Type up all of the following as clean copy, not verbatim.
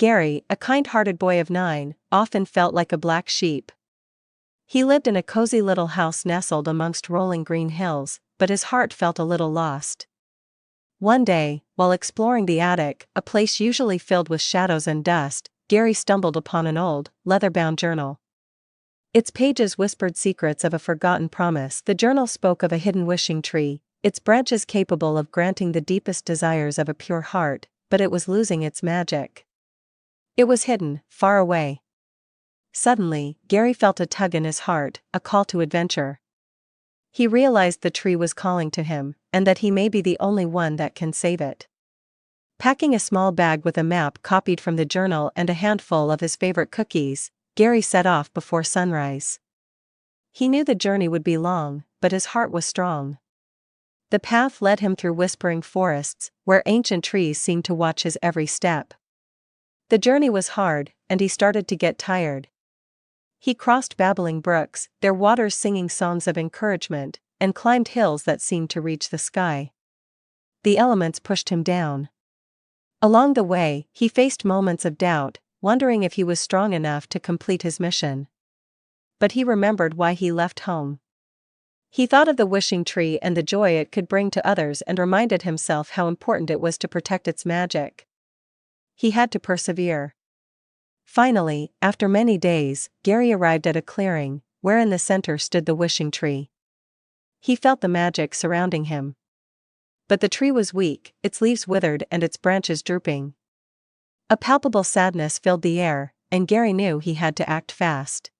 Gary, a kind-hearted boy of 9, often felt like a black sheep. He lived in a cozy little house nestled amongst rolling green hills, but his heart felt a little lost. One day, while exploring the attic, a place usually filled with shadows and dust, Gary stumbled upon an old, leather-bound journal. Its pages whispered secrets of a forgotten promise. The journal spoke of a hidden wishing tree, its branches capable of granting the deepest desires of a pure heart, but it was losing its magic. It was hidden, far away. Suddenly, Gary felt a tug in his heart, a call to adventure. He realized the tree was calling to him, and that he may be the only one that can save it. Packing a small bag with a map copied from the journal and a handful of his favorite cookies, Gary set off before sunrise. He knew the journey would be long, but his heart was strong. The path led him through whispering forests, where ancient trees seemed to watch his every step. The journey was hard, and he started to get tired. He crossed babbling brooks, their waters singing songs of encouragement, and climbed hills that seemed to reach the sky. The elements pushed him down. Along the way, he faced moments of doubt, wondering if he was strong enough to complete his mission. But he remembered why he left home. He thought of the wishing tree and the joy it could bring to others and reminded himself how important it was to protect its magic. He had to persevere. Finally, after many days, Gary arrived at a clearing, where in the center stood the wishing tree. He felt the magic surrounding him. But the tree was weak, its leaves withered and its branches drooping. A palpable sadness filled the air, and Gary knew he had to act fast.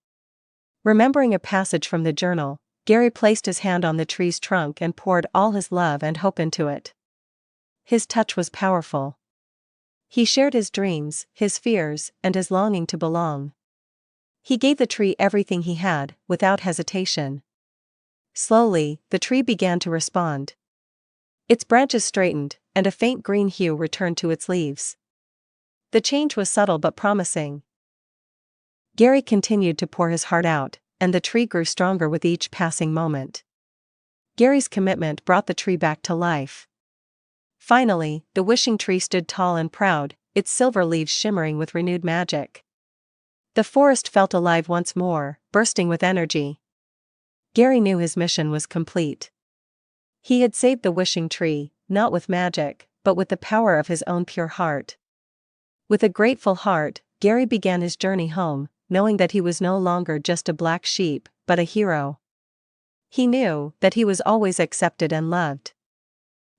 Remembering a passage from the journal, Gary placed his hand on the tree's trunk and poured all his love and hope into it. His touch was powerful. He shared his dreams, his fears, and his longing to belong. He gave the tree everything he had, without hesitation. Slowly, the tree began to respond. Its branches straightened, and a faint green hue returned to its leaves. The change was subtle but promising. Gary continued to pour his heart out, and the tree grew stronger with each passing moment. Gary's commitment brought the tree back to life. Finally, the wishing tree stood tall and proud, its silver leaves shimmering with renewed magic. The forest felt alive once more, bursting with energy. Gary knew his mission was complete. He had saved the wishing tree, not with magic, but with the power of his own pure heart. With a grateful heart, Gary began his journey home, knowing that he was no longer just a black sheep, but a hero. He knew that he was always accepted and loved.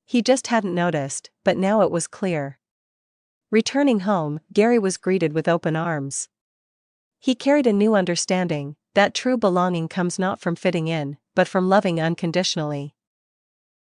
He just hadn't noticed, but now it was clear. Returning home, Gary was greeted with open arms. He carried a new understanding, that true belonging comes not from fitting in, but from loving unconditionally.